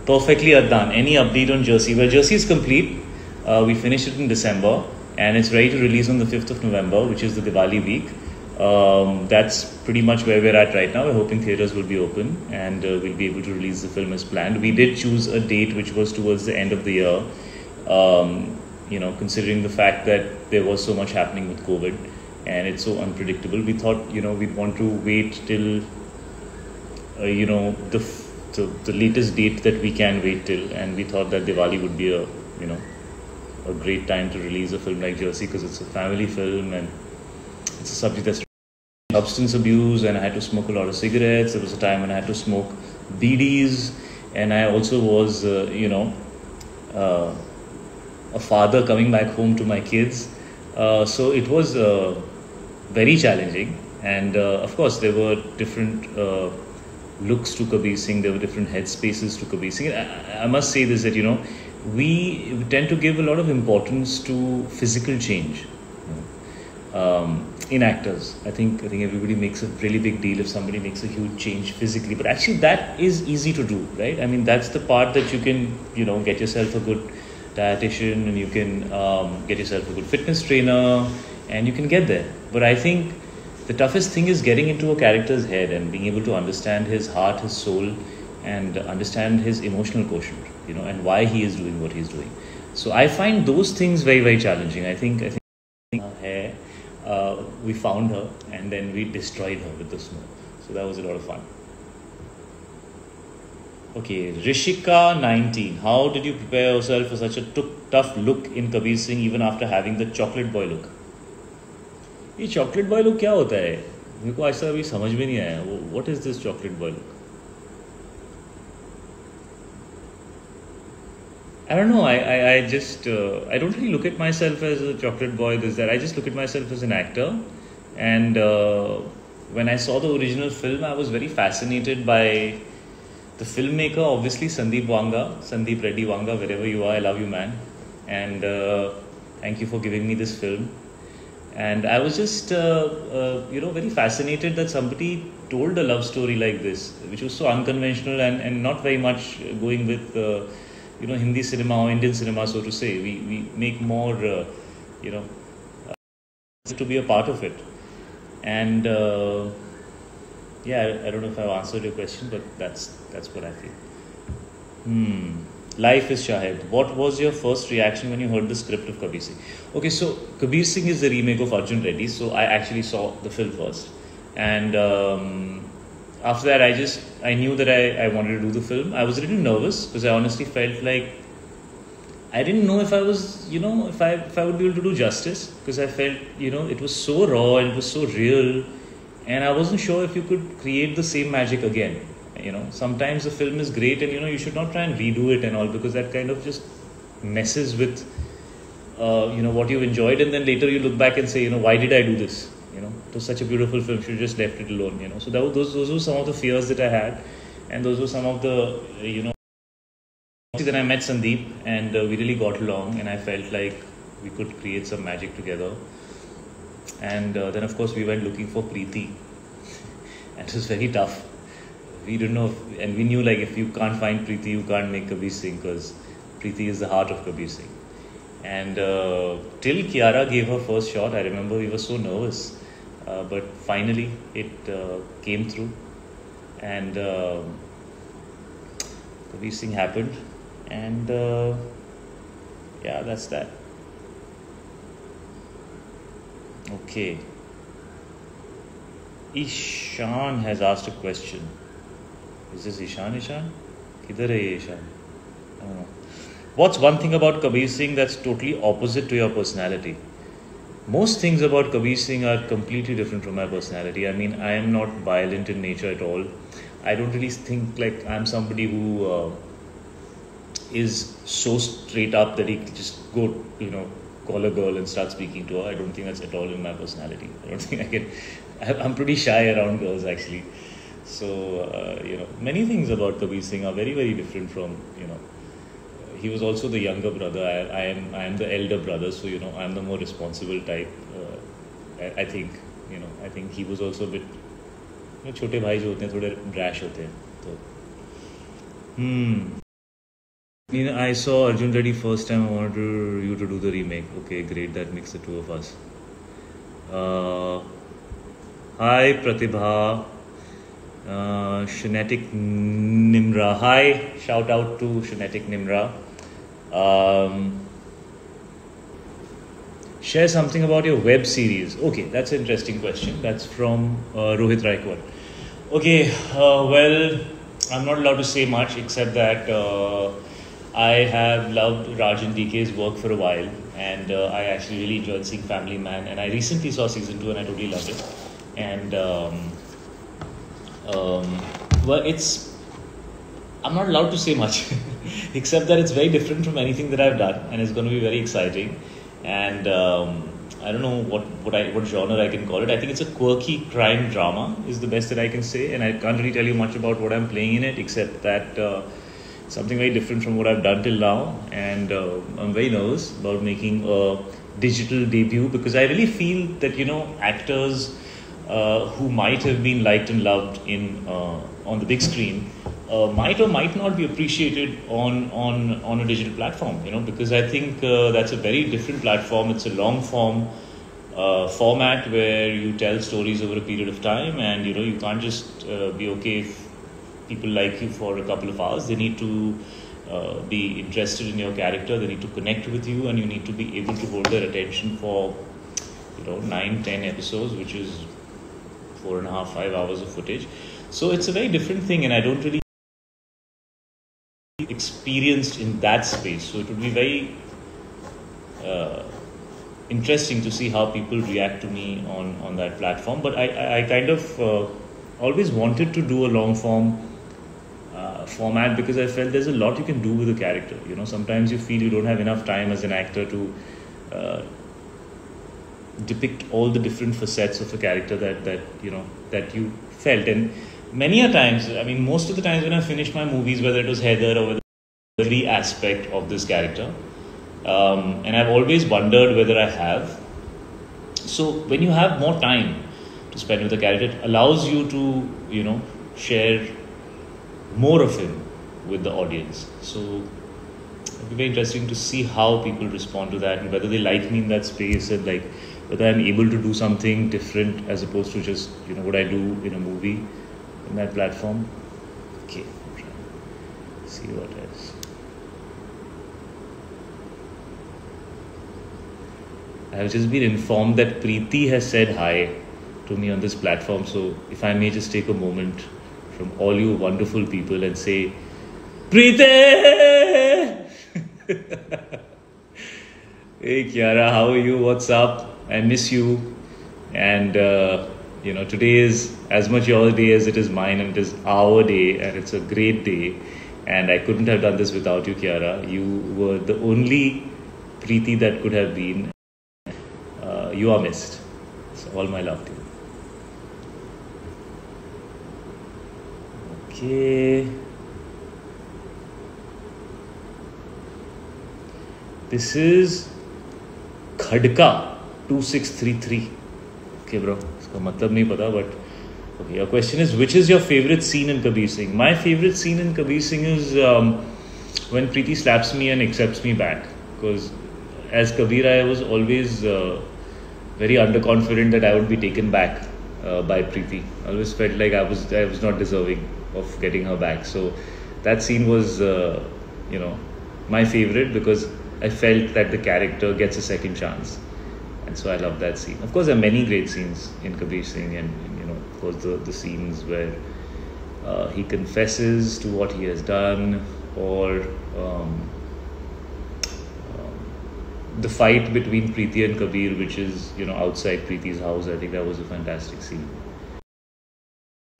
Perfectly Adnan. Any update on Jersey? Well, Jersey is complete. We finished it in December and it's ready to release on the 5th of November, which is the Diwali week. That's pretty much where we're at right now. We're hoping theatres will be open and we'll be able to release the film as planned. We did choose a date which was towards the end of the year, considering the fact that there was so much happening with COVID and it's so unpredictable. We thought, we'd want to wait till, the latest date that we can wait till, and we thought that Diwali would be a great time to release a film like Jersey because it's a family film and it's a subject that's substance abuse, and I had to smoke a lot of cigarettes. There was a time when I had to smoke BDs, and I also was, a father coming back home to my kids. So it was very challenging, and of course there were different looks to Kabir Singh, there were different headspaces to Kabir Singh. I must say this, that we tend to give a lot of importance to physical change in actors. I think everybody makes a really big deal if somebody makes a huge change physically, but actually that is easy to do, right? I mean, that's the part that you can get yourself a good dietitian, and you can get yourself a good fitness trainer, and you can get there. But I think the toughest thing is getting into a character's head and being able to understand his heart, his soul, and understand his emotional quotient, and why he is doing what he's doing. So I find those things very, very challenging. I think we found her and then we destroyed her with the snow. So that was a lot of fun. Okay, Rishika 19. How did you prepare yourself for such a tough look in Kabir Singh even after having the chocolate boy look? ये chocolate boy look क्या होता है? मेरे को आज तक अभी समझ में नहीं आया. What is this chocolate boy look? I don't know. I just I don't really look at myself as a chocolate boy. This that I just look at myself as an actor. And when I saw the original film, I was very fascinated by the filmmaker. Obviously, Sandeep Reddy Wanga, wherever you are, I love you, man. And thank you for giving me this film. And I was just, very fascinated that somebody told a love story like this, which was so unconventional and not very much going with, Hindi cinema or Indian cinema, so to say. We make more, to be a part of it. And, I don't know if I've answered your question, but that's what I feel. Life is Shahid. What was your first reaction when you heard the script of Kabir Singh? Okay, so Kabir Singh is the remake of Arjun Reddy, so I actually saw the film first. And after that, I knew that I wanted to do the film. I was a little nervous because I honestly felt like I didn't know if I was, if I would be able to do justice, because I felt, it was so raw and it was so real. And I wasn't sure if you could create the same magic again. Sometimes the film is great and, you should not try and redo it and all, because that kind of just messes with, what you've enjoyed. And then later you look back and say, why did I do this? It was such a beautiful film, should have just left it alone, So those were some of the fears that I had. And those were some of the, Then I met Sandeep and we really got along, and I felt like we could create some magic together. And then, of course, we went looking for Preeti. And it was very tough. We didn't know, and we knew like if you can't find Preeti, you can't make Kabir Singh, because Preeti is the heart of Kabir Singh. And till Kiara gave her first shot, I remember we were so nervous. But finally, it came through. And Kabir Singh happened. And that's that. Okay. Ishan has asked a question. Is this Ishan? Kidhar hai ye Ishan? I don't know. What's one thing about Kabir Singh that's totally opposite to your personality? Most things about Kabir Singh are completely different from my personality. I mean, I am not violent in nature at all. I don't really think like I'm somebody who is so straight up that he can just go, call a girl and start speaking to her. I don't think that's at all in my personality. I don't think I can. I'm pretty shy around girls, actually. So, many things about Kabir Singh are very, very different from, he was also the younger brother. I am the elder brother, so, I'm the more responsible type. I think, I think he was also a bit, छोटे भाई जो होते हैं थोड़े brash होते हैं तो I saw Arjun Reddy first time. I wanted you to do the remake. Okay, great. That makes the two of us. Hi, Pratibha. Shanetic Nimra. Hi. Shout out to Shanetic Nimra. Share something about your web series. Okay, that's an interesting question. That's from Rohit Raikwad. Okay, well, I'm not allowed to say much except that I have loved Rajan DK's work for a while, and I actually really enjoyed seeing Family Man. And I recently saw season 2 and I totally loved it. And well, I'm not allowed to say much except that it's very different from anything that I've done, and it's going to be very exciting. And I don't know what genre I can call it. I think it's a quirky crime drama is the best that I can say, and I can't really tell you much about what I'm playing in it except that something very different from what I've done till now. And I'm very nervous about making a digital debut because I really feel that actors who might have been liked and loved on the big screen might or might not be appreciated on a digital platform, because I think that's a very different platform. It's a long form format where you tell stories over a period of time, and you can't just be okay if people like you for a couple of hours. They need to be interested in your character, they need to connect with you, and you need to be able to hold their attention for 9-10 episodes, which is 4.5-5 hours of footage. So it's a very different thing, and I don't really experienced in that space, so it would be very interesting to see how people react to me on that platform. But I kind of always wanted to do a long form format because I felt there's a lot you can do with a character. Sometimes you feel you don't have enough time as an actor to depict all the different facets of a character that you felt. And many a times, most of the times when I finished my movies, whether it was Heather or whether every aspect of this character, and I've always wondered whether I have. So when you have more time to spend with the character, it allows you to share more of him with the audience. So it'll be very interesting to see how people respond to that and whether they like me in that space, and whether I'm able to do something different as opposed to just what I do in a movie in that platform. Okay, I'm trying to see what else. I have just been informed that Preeti has said hi to me on this platform. So if I may just take a moment from all you wonderful people and say, Preeti! Hey Kiara, how are you? What's up? I miss you. And today is as much your day as it is mine, and it is our day, and it's a great day. And I couldn't have done this without you, Kiara. You were the only Preeti that could have been. You are missed. So all my love to you. Okay. This is Khadka 2633. Okay, bro. Iska matlab nahi pata, but okay. Your question is, which is your favorite scene in Kabir Singh? My favorite scene in Kabir Singh is when Preeti slaps me and accepts me back. Because as Kabir, I was always very underconfident that I would be taken back by Preeti. I always felt like I was not deserving of getting her back. So that scene was, my favorite because I felt that the character gets a second chance. And so I love that scene. Of course, there are many great scenes in Kabir Singh, and of course the scenes where he confesses to what he has done, or the fight between Preeti and Kabir, which is outside Preeti's house. I think that was a fantastic scene.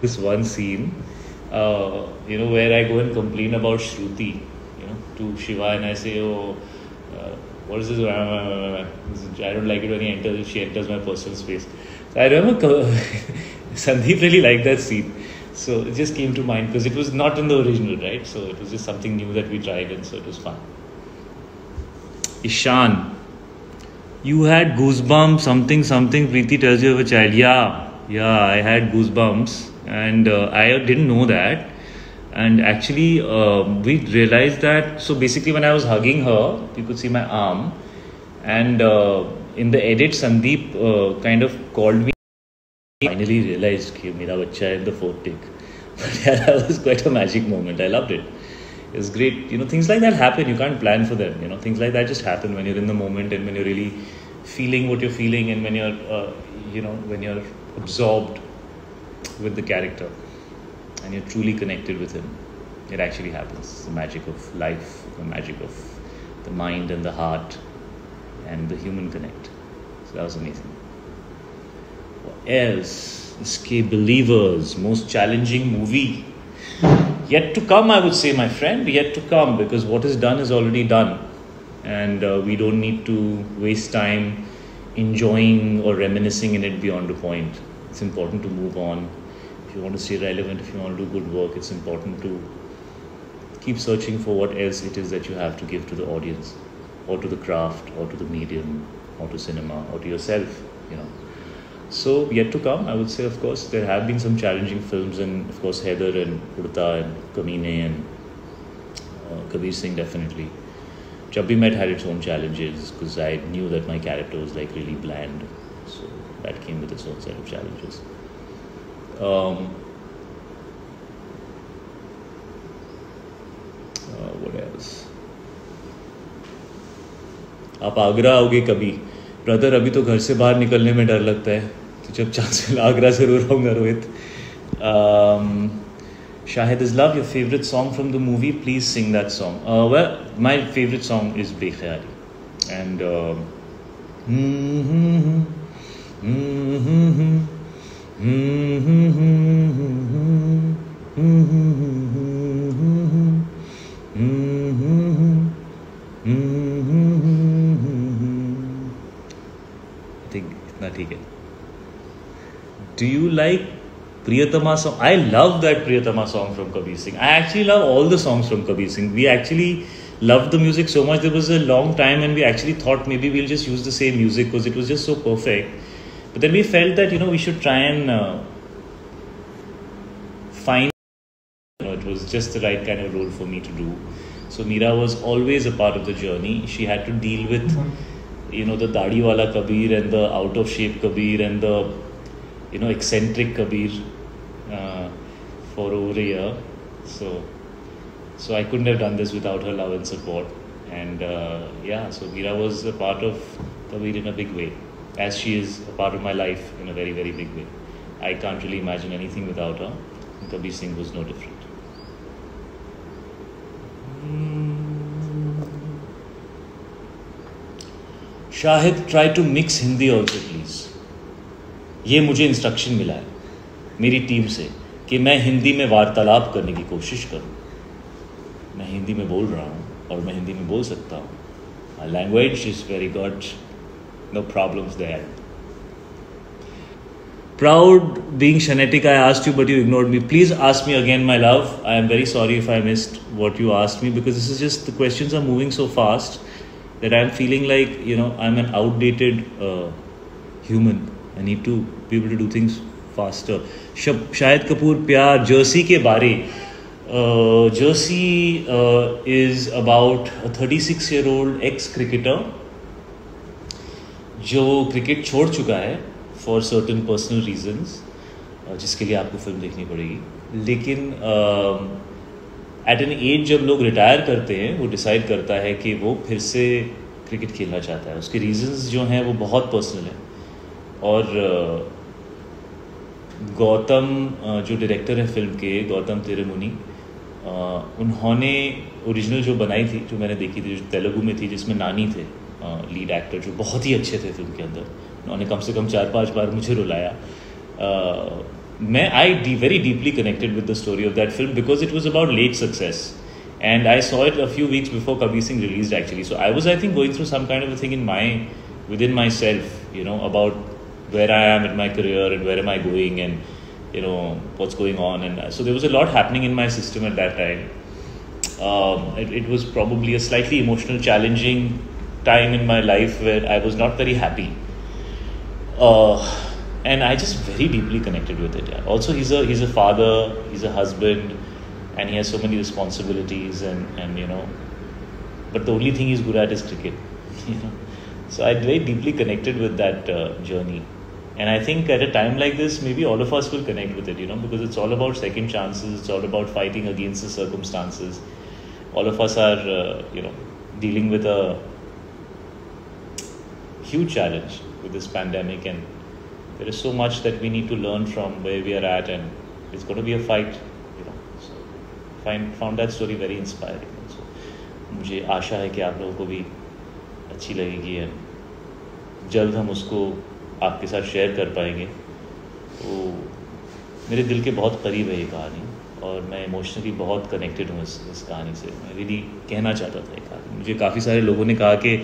This one scene, where I go and complain about Shruti, to Shiva, and I say, what is this? I don't like it when she enters my personal space. So I remember Sandeep really liked that scene. So it just came to mind because it was not in the original, right? So it was just something new that we tried, and so it was fun. Ishan, you had goosebumps, something, Preeti tells you of a child. Yeah, I had goosebumps, and I didn't know that. And actually, we realized that. So basically, when I was hugging her, you could see my arm, and in the edit, Sandeep kind of called me. Finally realized कि मेरा बच्चा है in the fourth take. But yeah, that was quite a magic moment. I loved it. It was great. Things like that happen. You can't plan for them. Things like that just happen when you're in the moment and when you're really feeling what you're feeling, and when you're, when you're absorbed with the character and you're truly connected with him. It actually happens. The magic of life, the magic of the mind and the heart and the human connect. So that was amazing. What else? Escape Believers, most challenging movie. Yet to come, I would say, my friend. Yet to come, because what is done is already done. And we don't need to waste time enjoying or reminiscing in it beyond a point. It's important to move on. If you want to stay relevant, if you want to do good work, it's important to keep searching for what else it is that you have to give to the audience, or to the craft, or to the medium, or to cinema, or to yourself, So, yet to come, I would say, of course, there have been some challenging films, and of course, Haider and Udta and Kameene and Kabir Singh, definitely. Jab Bhi Met had its own challenges, because I knew that my character was like really bland. So, that came with its own set of challenges. What else? आप आगरा आओगे कभी? Brother, अभी तो घर से बाहर निकलने में डर लगता है, तो जब चांस मिला आगरा जरूर आऊँगा Rohit. Shahid is love, your favorite song from the movie? Please sing that song. Well, my favorite song is Bekhayali. And I think itna theek hai. Do you like Priyatama song? I love that Priyatama song from Kabir Singh. I actually love all the songs from Kabir Singh. We actually loved the music so much. There was a long time when we actually thought maybe we'll just use the same music because it was just so perfect. But then we felt that, we should try and find, it was just the right kind of role for me to do. So Meera was always a part of the journey. She had to deal with, the Dadi wala Kabir and the out of shape Kabir and the, eccentric Kabir for over a year. So I couldn't have done this without her love and support. And so Meera was a part of Kabir in a big way, as she is a part of my life in a very, very big way. I can't really imagine anything without her. And Kabir Singh was no different. Shahid, try to mix Hindi also, please. ये मुझे instruction मिला है मेरी team से कि मैं हिंदी में वार्तालाप करने की कोशिश करूं. मैं हिंदी में बोल रहा हूं और मैं हिंदी में बोल सकता हूं. My language is very good. No problems there. Proud being Shanatic, I asked you but you ignored me. Please ask me again, my love. I am very sorry if I missed what you asked me, because this is just, the questions are moving so fast that I am feeling like, I'm an outdated human. I need to be able to do things faster. Shahid Kapoor, Pyar, Jersey के बारे. Jersey is about a 36-year-old ex-cricketer जो cricket छोड़ चुका है for certain personal reasons, जिसके लिए आपको film देखनी पड़ेगी. लेकिन at an age जब लोग रिटायर करते हैं, वो डिसाइड करता है कि वो फिर से क्रिकेट खेलना चाहता है. उसके रीजंस जो हैं वो बहुत पर्सनल हैं. और गौतम, जो डायरेक्टर है फिल्म के, गौतम तिरुमुनी, उन्होंने ओरिजिनल जो बनाई थी, जो मैंने देखी थी, जो तेलुगु में थी, जिसमें नानी थे लीड एक्टर, जो बहुत ही अच्छे थे फिल्म के अंदर. उन्होंने कम से कम 4-5 बार मुझे रुलाया. I very deeply connected with the story of that film because it was about late success. And I saw it a few weeks before Kabir Singh released, actually. So I was, I think, going through some kind of a thing within myself, about where I am in my career and where am I going and, what's going on. And so there was a lot happening in my system at that time. It was probably a slightly emotional, challenging time in my life where I was not very happy. And I just very deeply connected with it. Yeah. Also, he's a father, he's a husband, and he has so many responsibilities, and but the only thing he's good at is cricket. you know. So I very deeply connected with that journey. And I think at a time like this, maybe all of us will connect with it, because it's all about second chances. It's all about fighting against the circumstances. All of us are, dealing with a huge challenge with this pandemic, and there is so much that we need to learn from where we are at, and it's going to be a fight. So found that story very inspiring. So मुझे आशा है कि आप लोगों को भी अच्छी लगेगी, है जल्द हम उसको आपके साथ शेयर कर पाएंगे. तो मेरे दिल के बहुत करीब है ये कहानी, और मैं इमोशनली बहुत कनेक्टेड हूँ इस कहानी से. मैं रियली कहना चाहता था ये कहानी. मुझे काफ़ी सारे लोगों ने कहा कि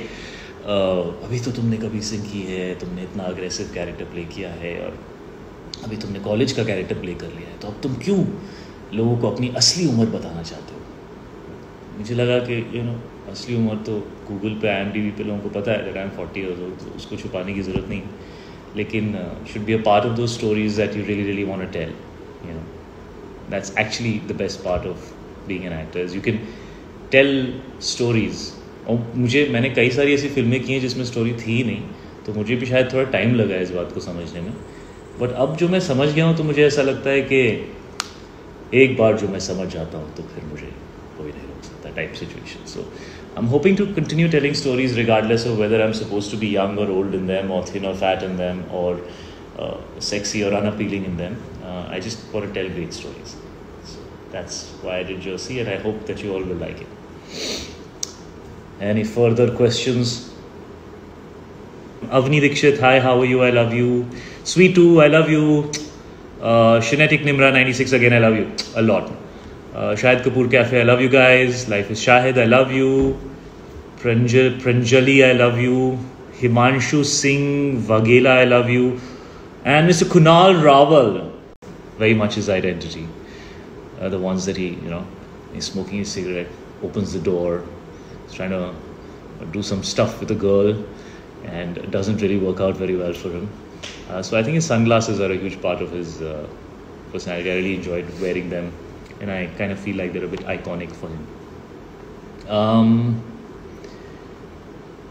अभी तो तुमने कबीर सिंह की है, तुमने इतना अग्रेसिव कैरेक्टर प्ले किया है, और अभी तुमने कॉलेज का कैरेक्टर प्ले कर लिया है, तो अब तुम क्यों लोगों को अपनी असली उम्र बताना चाहते हो. मुझे लगा कि असली उम्र तो गूगल पे IMDb पे लोगों को पता है, that I am 40 years old, तो उसको छुपाने की ज़रूरत नहीं. लेकिन should be a part of those stories that you really want to tell. That's actually the best part of being an actor, is you can tell stories. और मैंने कई सारी ऐसी फिल्में की हैं जिसमें स्टोरी थी ही नहीं, तो मुझे भी शायद थोड़ा टाइम लगा इस बात को समझने में. बट अब जो मैं समझ गया हूँ, तो मुझे ऐसा लगता है कि एक बार जो मैं समझ जाता हूँ तो फिर मुझे कोई नहीं रोक सकता, type situation. So I'm hoping to continue telling stories regardless of whether I'm supposed to be young or old in them, or thin or fat in them, or sexy or unappealing in them. I just want to tell great stories. So that's why I did Jersey, and I hope that you all will like it. Any further questions? Avni Dikshit, hi, how are you? I love you. Sweet 2, I love you. Shinetic Nimra 96, again, I love you a lot. Shahid Kapoor Cafe, I love you guys. Life is Shahid, I love you. Pranjali, I love you. Himanshu Singh Vaghela, I love you. And Mr. Kunal Rawal, very much his identity. The ones that he's smoking his cigarette, opens the door, he's trying to do some stuff with a girl, and it doesn't really work out very well for him. So I think his sunglasses are a huge part of his personality. I really enjoyed wearing them, and I kind of feel like they're a bit iconic for him.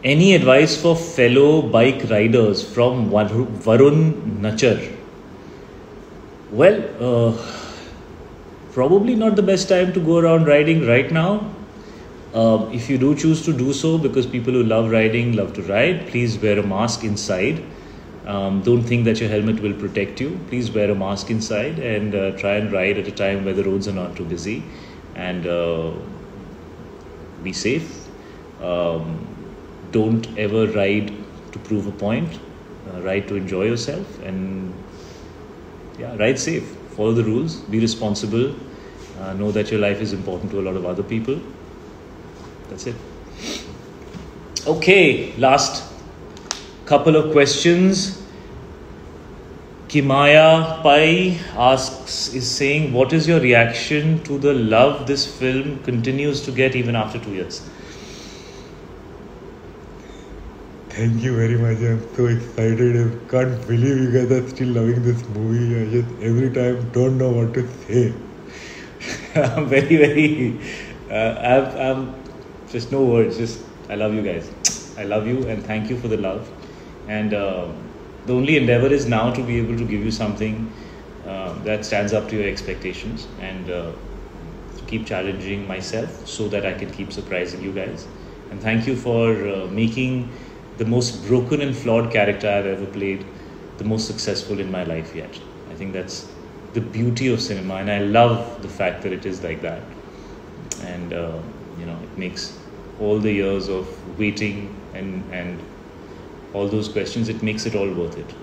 Any advice for fellow bike riders, from Varun Nachar? Well, probably not the best time to go around riding right now. If you do choose to do so, because people who love riding love to ride, please wear a mask inside. Don't think that your helmet will protect you. Please wear a mask inside, and try and ride at a time where the roads are not too busy, and be safe. Don't ever ride to prove a point. Ride to enjoy yourself, and ride safe. Follow the rules. Be responsible. Know that your life is important to a lot of other people. That's it. Okay, last couple of questions. Kimaya Pai is saying, what is your reaction to the love this film continues to get even after 2 years? Thank you very much. I'm so excited. I can't believe you guys are still loving this movie. I just every time don't know what to say. I'm very I'm just no words. Just I love you guys. I love you, and thank you for the love. And the only endeavor is now to be able to give you something that stands up to your expectations, and to keep challenging myself so that I can keep surprising you guys. And thank you for making the most broken and flawed character I've ever played the most successful in my life yet. I think that's the beauty of cinema, and I love the fact that it is like that. And it makes all the years of waiting and all those questions, it makes it all worth it.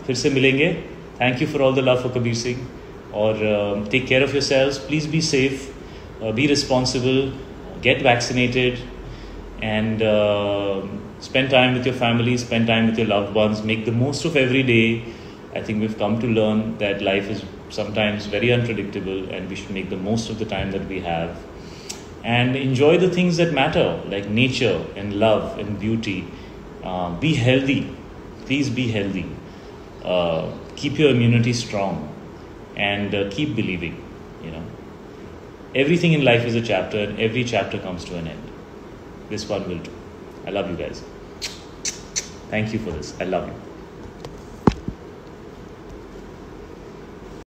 फिर से मिलेंगे. Thank you for all the love for Kabir Singh. और take care of yourselves. Please be safe. Be responsible. Get vaccinated. And spend time with your family. Spend time with your loved ones. Make the most of every day. I think we've come to learn that life is sometimes very unpredictable, and we should make the most of the time that we have. And enjoy the things that matter, like nature and love and beauty. Be healthy. Please be healthy. Keep your immunity strong. and keep believing. Everything in life is a chapter, and every chapter comes to an end. This one will too. I love you guys. Thank you for this. I love you.